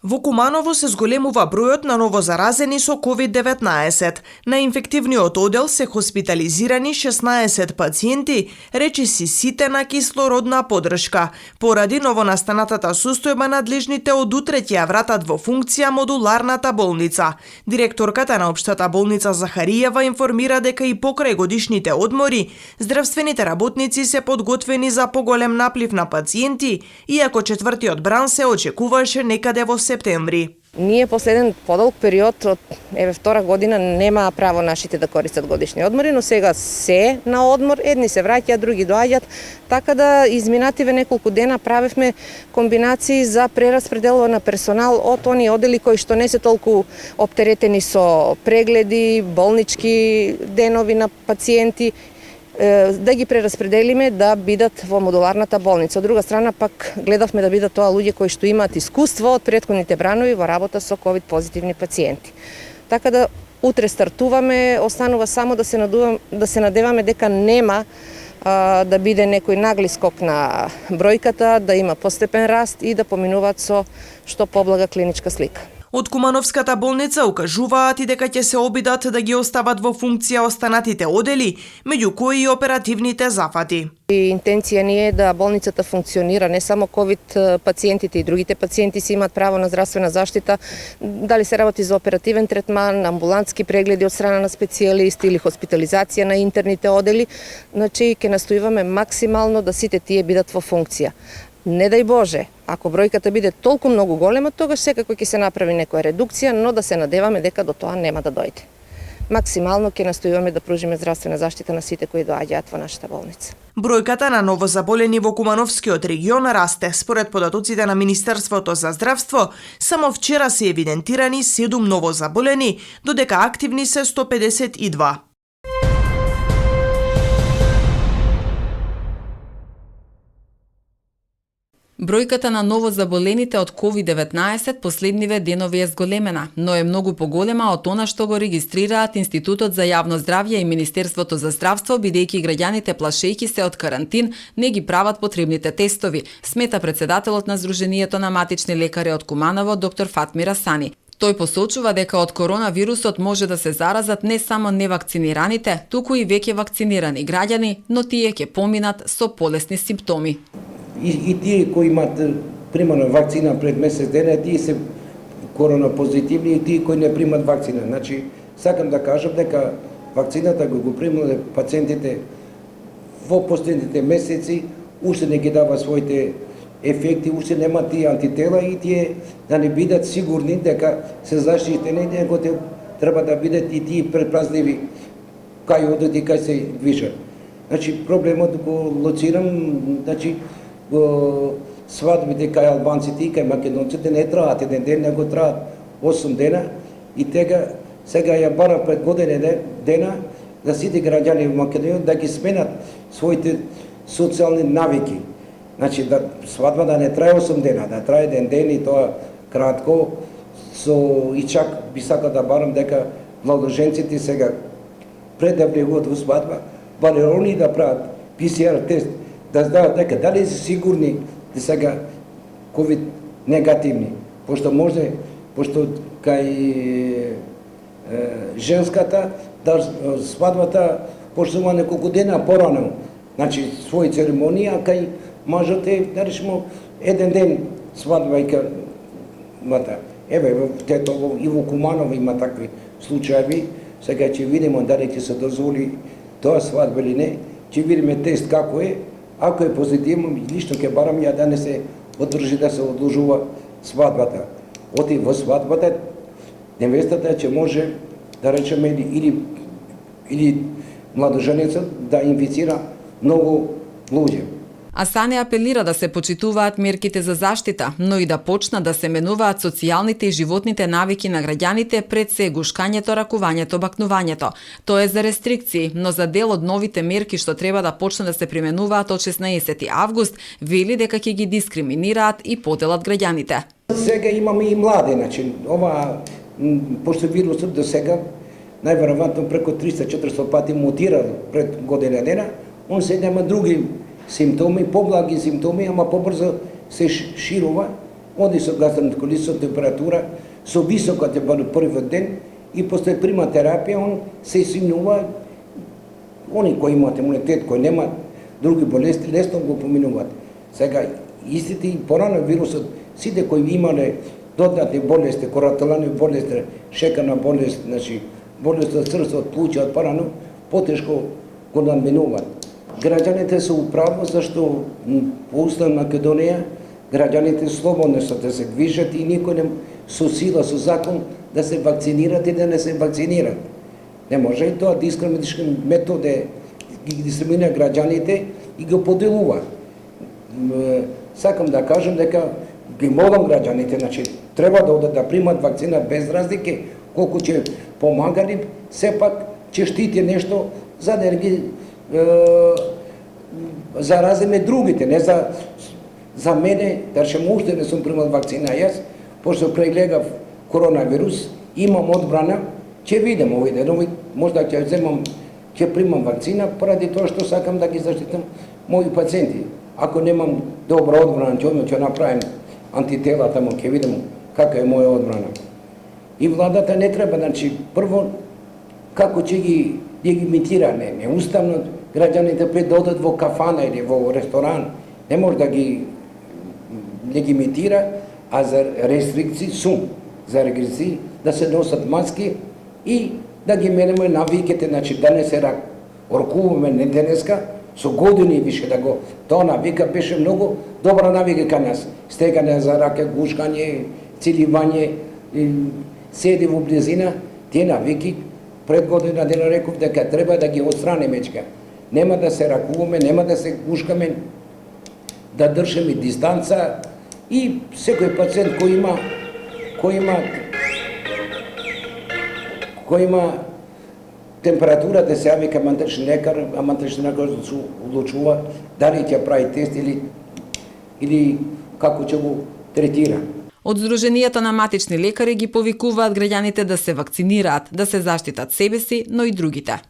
Во Куманово се зголемува бројот на новозаразени со COVID-19. На инфективниот одел се хоспитализирани 16 пациенти, речиси сите на кислородна поддршка. Поради новонастанатата состојба надлежните од утре ќе ја вратат во функција модуларната болница. Директорката на Општата болница Захариева информира дека и покрај годишните одмори, здравствените работници се подготвени за поголем наплив на пациенти, иако четвртиот бран се очекуваше некаде во септември. Ние последен подолг период од втора година нема право нашите да користат годишни одмори, но сега се на одмор, едни се враќаат, други доаѓаат, така да изминативе неколку дена правевме комбинации за прераспределува на персонал од они одели кои што не се толку оптеретени со прегледи, болнички денови на пациенти, да ги прераспределиме да бидат во модуларната болница. Од друга страна пак гледавме да бидат тоа луѓе кои што имаат искуство од претходните бранови во работа со ковид позитивни пациенти. Така да утре стартуваме, останува само да се надеваме дека нема да биде некој нагли скок на бројката, да има постепен раст и да поминуваат со што поблага клиничка слика. Од Кумановската болница укажуваат и дека ќе се обидат да ги остават во функција останатите одели, меѓу кои и оперативните зафати. Интенција ни е да болницата функционира, не само ковид пациентите и другите пациенти си имаат право на здравствена заштита, дали се работи за оперативен третман, амбулантски прегледи од страна на специјалисти или хоспитализација на интерните одели, значи ќе настојуваме максимално да сите тие бидат во функција. Не дај Боже, ако бројката биде толку многу голема, тогаш секако ќе се направи некоја редукција, но да се надеваме дека до тоа нема да дојде. Максимално ќе настојуваме да пружиме здравствена заштита на сите кои доаѓаат во нашата болница. Бројката на новозаболени во Кумановскиот регион расте. Според податоците на Министерството за здравство, само вчера се евидентирани 7 новозаболени, додека активни се 152. Бројката на новозаболените од COVID-19 последниве денови е зголемена, но е многу поголема од она што го регистрираат Институтот за јавно здравје и Министерството за здравство, бидејќи граѓаните плашејќи се од карантин не ги прават потребните тестови, смета председателот на Сдруженијето на матични лекари од Куманово, доктор Фатмира Сани. Тој посочува дека од коронавирусот може да се заразат не само невакцинираните, туку и веќе вакцинирани граѓани, но тие ќе поминат со полесни симптоми. И тие кои имат примано вакцина пред месец дена, тие се корона позитивни и тие кои не примат вакцина. Значи, сакам да кажам дека вакцината го примале пациентите во последните месеци, уште не ги дава своите ефекти, уште нема тие антитела и тие да не бидат сигурни дека се заштитени, него треба да бидат и тие предпазливи кај одат и кај се движат. Значи, проблемот го лоцирам, значи, свадбите кај албанците и кај македонците не траат еден ден, него траат 8 дена и сега ја бара пред година дена да сите граѓани во Македонија да ги сменат своите социјални навики. Значи, да свадба да не трае 8 дена, да трае еден ден и тоа кратко, и чак би сакал да барам дека младоженците сега пред да влегуваат во свадба, баре они да прават PCR тест, да знаат дека дали се сигурни да сега ковид негативни, пошто кај женската свадбата почнува неколку дена порано, значи своји церемонии, а кај мажот е, да речемо, еден ден свадба и мата. Еве, и во Куманово има такви случаи, сега ќе видиме дали ќе се дозволи тоа свадба или не, ќе видиме тест како е. Ако е позитивно, лично ќе барам ја да не се одржи да се одложува свадбата. Оти во свадбата невестата ќе може да речеме или младоженецот да инфицира многу луѓе. Асане апелира да се почитуваат мерките за заштита, но и да почнат да се менуваат социјалните и животните навики на граѓаните пред се гушкањето, ракувањето, бакнувањето. Тоа е за рестрикции, но за дел од новите мерки што треба да почнат да се применуваат од 16 август, вели дека ќе ги дискриминираат и поделат граѓаните. Сега имаме и млади, значи, пошто вирусот до сега најверојатно преку 300-400 пати мутирал пред година дена, он се нема други симптоми, поблаги симптоми, ама побрзо се ширува, оди со гастроентеролог со температура, со висока температура првиот ден и после прима терапија он се симнува, они кои имаат имунитет, кои немаат други болести, лесно го поминуваат. Сега, истите и порано вирусот, сите кои имале додатни болести, корателани болести, шекерна болест, значи, болест од срцето, плуќа од порано, потешко го надминуваат. Граѓаните се управо зашто по Устав на Македонија граѓаните слободно се да се движат и никој не со сила, со закон да се вакцинират и да не се вакцинират. Не може и тоа дискриминички метод ги дискриминира граѓаните и го поделува. Сакам да кажам дека ги молам граѓаните, значи треба да одат да примат вакцина без разлики, колку ќе помагали, сепак ќе штити нешто за да ги заразиме другите, не за мене, речем, уште не сум примал вакцина јас, пошто прегледав коронавирус, имам одбрана, ќе видам овој ден, можда ќе примам вакцина, поради тоа што сакам да ги заштитам мои пациенти. Ако немам добра одбрана, ќе направим антитела таму, ќе видам каква е моја одбрана. И владата не треба, значи, прво, како ќе ги легимитира, не уставно, граѓаните пред да одат во кафана или во ресторан, не може да ги легимитира, а за рестрикции сум, за рестрикции да се носат маски и да ги менеме навиките, значи да не се оркуваме не денеска, со години више да го, тоа навика беше многу добра навика кај нас, стегање за раке, гушкање, целивање, седи во близина, тие навики пред година дена реков дека треба да ги отстраниме мечка. Нема да се ракуваме, нема да се гушкаме, да држиме дистанца и секој пациент кој има температура да се јави кај мантечен лекар, а мантечен лекар се одлучува дали ќе прави тест или како ќе го третира. Од Сдруженијата на матични лекари ги повикуваат граѓаните да се вакцинираат, да се заштитат себе си, но и другите.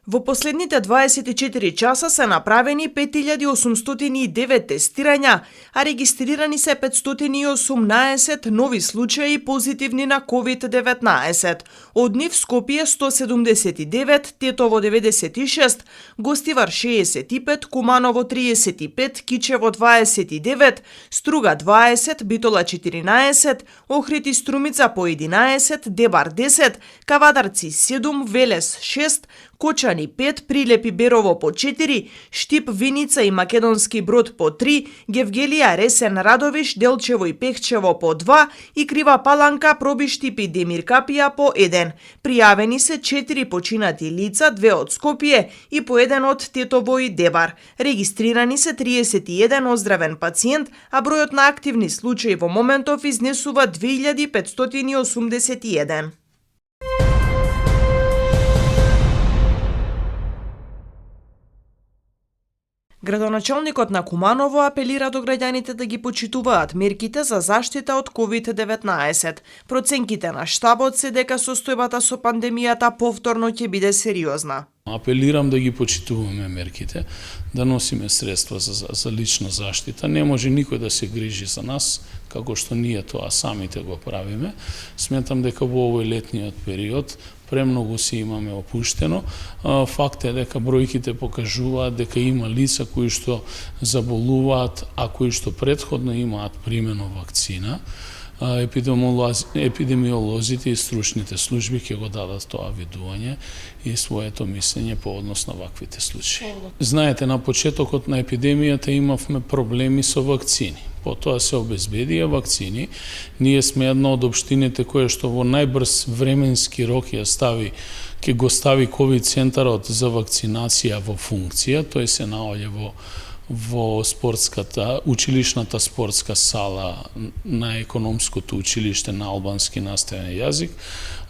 Во последните 24 часа се направени 5809 тестирања, а регистрирани се 518 нови случаи позитивни на COVID-19. Од нив Скопје 179, Тетово 96, Гостивар 65, Куманово 35, Кичево 29, Струга 20, Битола 14, Охрид и Струмица по 11, Дебар 10, Кавадарци 7, Велес 6, Кочани 5, Прилеп и Берово по 4, Штип, Виница и Македонски Брод по 3, Гевгелија, Ресен, Радовиш, Делчево и Пехчево по 2 и Крива Паланка, Пробиштип и Демиркапија по 1. Пријавени се 4 починати лица, 2 од Скопје и по 1 од Тетово и Дебар. Регистрирани се 31 оздравен пациент, а бројот на активни случаи во моментов изнесува 2581. Градоначалникот на Куманово апелира до граѓаните да ги почитуваат мерките за заштита од COVID-19. Проценките на штабот се дека состојбата со пандемијата повторно ќе биде сериозна. Апелирам да ги почитуваме мерките, да носиме средства за лична заштита. Не може никој да се грижи за нас, како што ние тоа самите го правиме. Сметам дека во овој летниот период премногу се имаме опуштено. Факт е дека бројките покажуваат дека има лица кои што заболуваат, а кои што претходно имаат примено вакцина. Епидемиолозите и стручните служби ќе го дадат тоа видување и своето мислење по однос на ваквите случаи. Знаете, на почетокот на епидемијата имавме проблеми со вакцини. Потоа се обезбедија вакцини. Ние сме една од општините која што во најбрз временски рок ќе го стави ковид центарот за вакцинација во функција. Тој се наоѓа во училишната спортска сала на економското училиште на албански наставен јазик,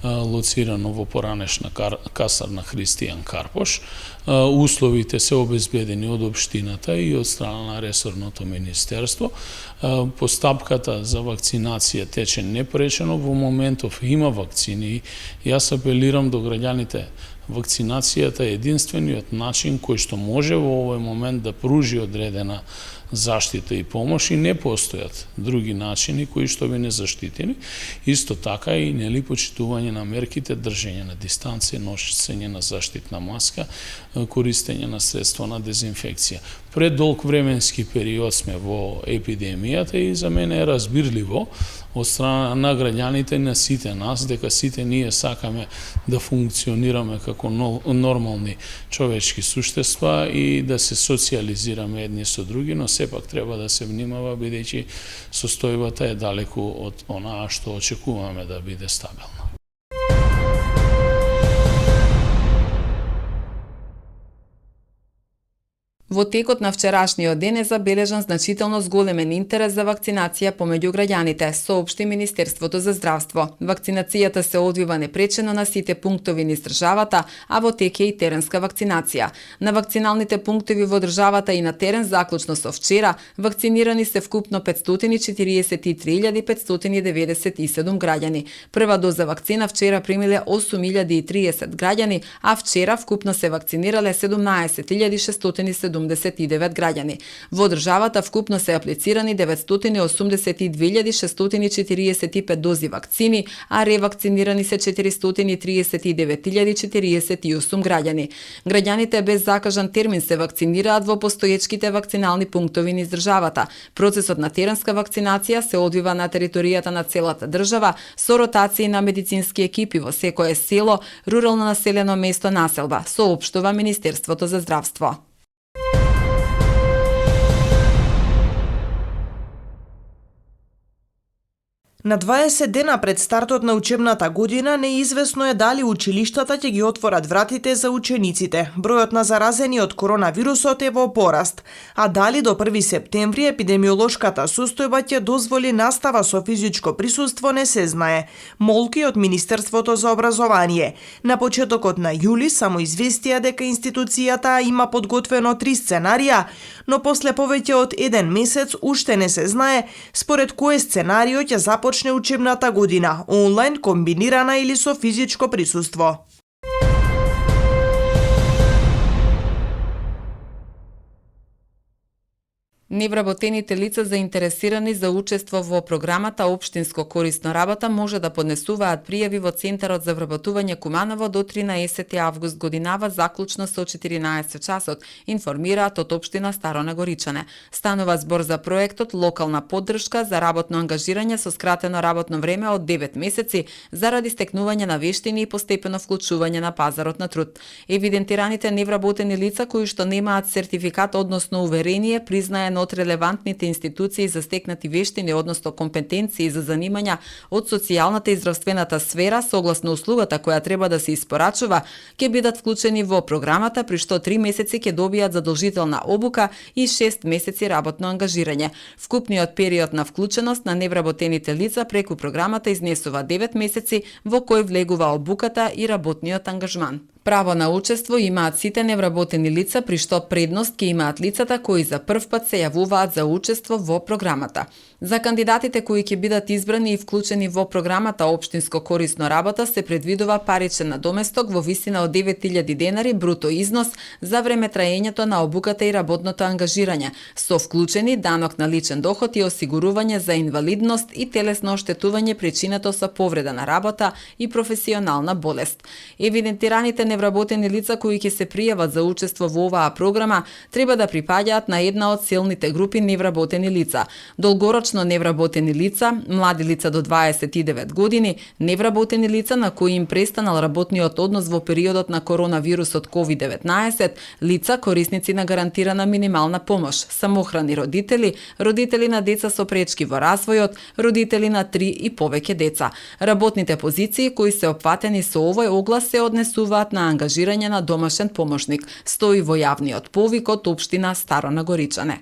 лоцирано во поранешна касарна Христијан Карпош. Условите се обезбедени од општината и од страна на ресорното министерство. Постапката за вакцинација тече непречено. Во моментов има вакцини. Јас апелирам до граѓаните Вакцинацијата е единствениот начин кој што може во овој момент да пружи одредена заштита и помош и не постојат други начини кои што би не заштитени. Исто така и почитување на мерките, држење на дистанција, носење на заштитна маска, користење на средства на дезинфекција. Предолг временски период сме во епидемијата и за мене е разбирливо од страна на граѓаните, на сите нас, дека сите ние сакаме да функционираме како нормални човечки суштества и да се социализираме едни со други, но сепак треба да се внимава, бидејќи состојбата е далеку од онаа што очекуваме да биде стабилна. Во текот на вчерашниот ден е забележан значително зголемен интерес за вакцинација помеѓу граѓаните, соопшти Министерството за здравство. Вакцинацијата се одвива непречено на сите пунктови низ државата, а во тек е и теренска вакцинација. На вакциналните пунктови во државата и на терен заклучно со вчера вакцинирани се вкупно 543.597 граѓани. Прва доза вакцина вчера примиле 8.030 граѓани, а вчера вкупно се вакцинирале 17.679 граѓани. Во државата вкупно се аплицирани 982.645 дози вакцини, а ревакцинирани се 439.048 граѓани. Граѓаните без закажан термин се вакцинираат во постоечките вакцинални пунктови низ државата. Процесот на теренска вакцинација се одвива на територијата на целата држава со ротации на медицински екипи во секое село, рурално населено место, населба, соопштува Министерството за здравство. На 20 дена пред стартот на учебната година неизвестно е дали училиштата ќе ги отворат вратите за учениците. Бројот на заразени од коронавирусот е во пораст, а дали до 1 септември епидемиолошката состојба ќе дозволи настава со физичко присуство не се знае. Молки од Министерството за образование. На почетокот на јули само известија дека институцијата има подготвено 3 сценарија, но после повеќе од 1 месец уште не се знае според кој сценарио ќе започне учебната година, онлайн, комбинирана или со физичко присуство. Невработените лица заинтересирани за учество во програмата Општинско корисно работа може да поднесуваат пријави во Центарот за вработување Куманово до 13 август годинава заклучно со 14 часот, информираат од Општина Старо Нагоричане. Станува збор за проектот Локална поддршка за работно ангажирање со скратено работно време од 9 месеци заради стекнување на вештини и постепено вклучување на пазарот на труд. Евидентираните невработени лица кои што немаат сертификат односно уверение признаено од релевантните институции за стекнати вештини, односно компетенции за занимања од социјалната и здравствената сфера согласно услугата која треба да се испорачува, ќе бидат вклучени во програмата, при што 3 месеци ќе добијат задолжителна обука и 6 месеци работно ангажирање. Вкупниот период на вклученост на невработените лица преку програмата изнесува 9 месеци во кој влегува обуката и работниот ангажман. Право на учество имаат сите невработени лица, при што предност ќе имаат лицата кои за прв пат се јавуваат за учество во програмата. За кандидатите кои ќе бидат избрани и вклучени во програмата Општинско корисно работа се предвидува паричен надоместок во висина од 9000 денари бруто износ за време траењето на обуката и работното ангажирање, со вклучени данок на личен доход и осигурување за инвалидност и телесно оштетување причинато со повреда на работа и професионална болест. Евидентираните невработени лица кои ќе се пријават за учество во оваа програма треба да припаѓаат на една од целните групи невработени лица: долгорочно невработени лица, млади лица до 29 години, невработени лица на кои им престанал работниот однос во периодот на коронавирусот COVID-19, лица корисници на гарантирана минимална помош, самохрани родители, родители на деца со пречки во развојот, родители на 3 и повеќе деца. Работните позиции кои се опфатени со овој оглас се однесуваат на ангажирање на домашен помошник, стои во јавниот повик од Општина Старо Нагоричане.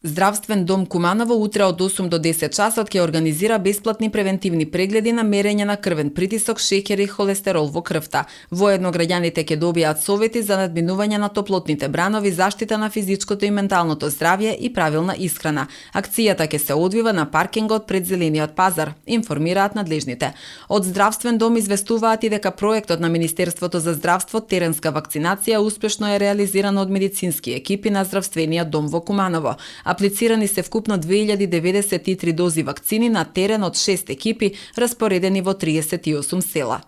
Здравствен дом Куманово утре од 8 до 10 часот ќе организира бесплатни превентивни прегледи на мерење на крвен притисок, шеќер и холестерол во крвта. Воедно граѓаните ќе добијат совети за надминување на топлотните бранови, заштита на физичкото и менталното здравје и правилна исхрана. Акцијата ќе се одвива на паркингот пред Зелениот пазар, информираат надлежните. Од Здравствен дом известуваат и дека проектот на Министерството за здравство теренска вакцинација успешно е реализиран од медицински екипи на Здравствениот дом во Куманово. Аплицирани се вкупно 2093 дози вакцини на терен од 6 екипи, распоредени во 38 села.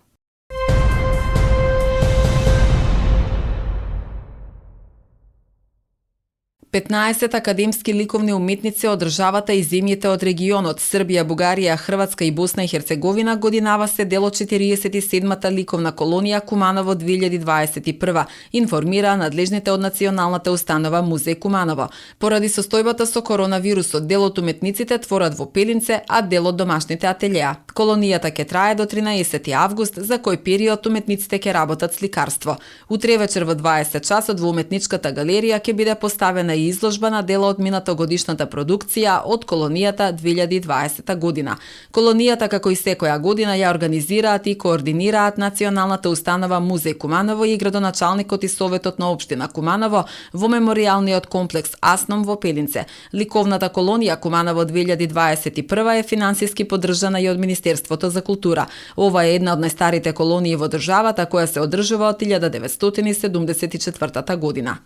Петнаесет академски ликовни уметници од државата и земјите од регионот Србија, Бугарија, Хрватска и Босна и Херцеговина годинава се дел од 47-та ликовна колонија Куманово 2021, информира надлежните од Националната установа Музеј Куманово. Поради состојбата со коронавирусот, дел од уметниците творат во пелинце, а дел од домашните ателјеа. Колонијата ќе трае до 13 август, за кој период уметниците ќе работат сликарство. Утре вечер во 20 часот во уметничката галерија ќе биде поставена и изложба на дела од минато годишната продукција од колонијата 2020 година. Колонијата, како и секоја година, ја организираат и координираат Националната установа Музеј Куманово и градоначалникот и Советот на општина Куманово во меморијалниот комплекс Асном во Пелинце. Ликовната колонија Куманово 2021 е финансиски поддржана и од Министерството за култура. Ова е една од најстарите колонии во државата која се одржува од 1974 година.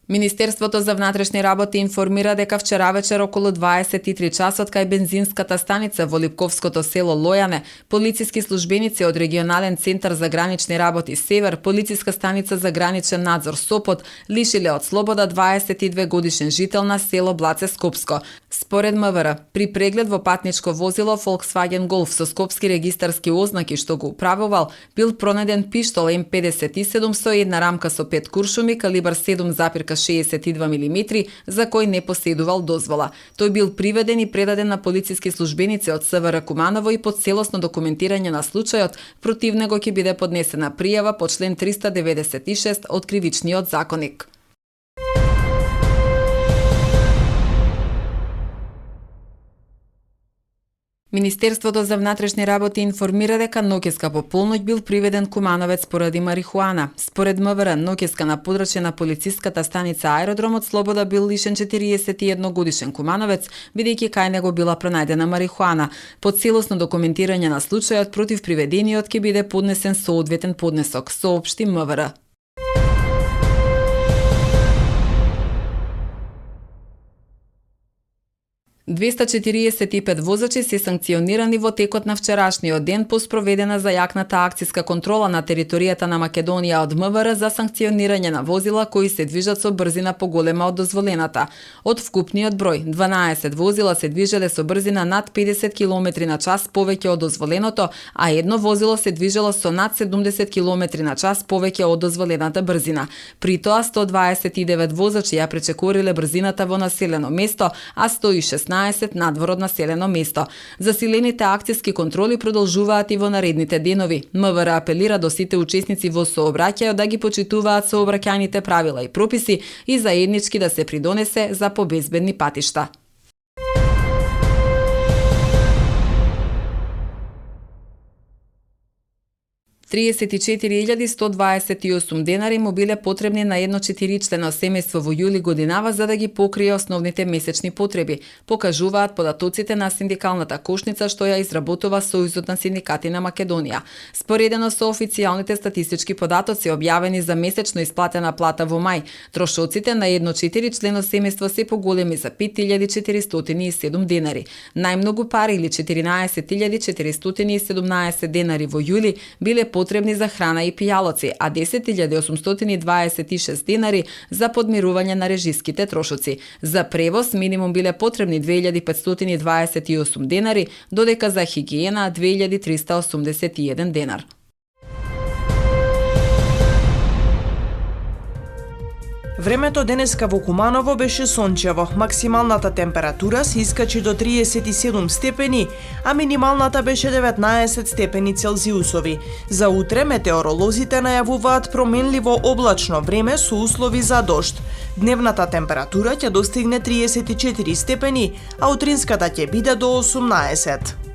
Министерството за внатрешни работи информира дека вчера вечер околу 23 часот кај бензинската станица во Липковското село Лојане, полициски службеници од регионален центар за гранични работи Север, полициска станица за граничен надзор Сопот, лишиле од слобода 22 годишен жител на село Блаце Скопско. Според МВР, при преглед во патничко возило Volkswagen Golf со скопски регистарски ознаки што го управувал, бил пронеден пиштол М57 со една рамка со 5 куршуми калибар 7,62 мм, за кој не поседувал дозвола. Тој бил приведен и предаден на полициски службеници од СВР Куманово и по целосно документирање на случајот, против него ќе биде поднесена пријава по член 396 од Кривичниот законник. Министерството за внатрешни работи информира дека ноќеска по полноќ бил приведен кумановец поради марихуана. Според МВР, ноќеска на подрачје на полициската станица Аеродром од Слобода бил лишен 41 годишен кумановец, бидејќи кај него била пронајдена марихуана. По целосно документирање на случајот против приведениот ќе биде поднесен соодветен поднесок, соопшти МВР. ...245 возачи се санкционирани во текот на вчерашниот ден по спроведена зајакната акциска контрола на територијата на Македонија од МВР за санкционирање на возила кои се движат со брзина поголема од дозволената. Од вкупниот број, 12 возила се движеле со брзина над 50 км на час повеќе од дозволеното, а едно возило се движело со над 70 км на час повеќе од дозволената брзина. При тоа 129 возачи ја пречекориле брзината во населено место, а 116 надвор од населено место. Засилените акциски контроли продолжуваат и во наредните денови. МВР апелира до сите учесници во сообраќајот да ги почитуваат сообраќајните правила и прописи и заеднички да се придонесе за побезбедни патишта. $34.128 денари му биле потребни на едно 4-члено семејство во јули годинава за да ги покрие основните месечни потреби, покажуваат податоците на синдикалната кошница што ја изработува Сојузот на синдикати на Македонија. Споредено со официјалните статистички податоци објавени за месечно исплатена плата во мај, трошоците на едно 4-члено семејство се поголеми за $5.407 денари. Најмногу пари или $14.417 денари во јули биле потребни за храна и пијалоци, а $10.826 денари за подмирување на режиските трошоци. За превоз минимум биле потребни $2.528 денари, додека за хигиена $2.381 денар. Времето денеска во Куманово беше сончево. Максималната температура се искачи до 37 степени, а минималната беше 19 степени Целзиусови. За утре метеоролозите најавуваат променливо облачно време со услови за дожд. Дневната температура ќе достигне 34 степени, а утринската ќе биде до 18.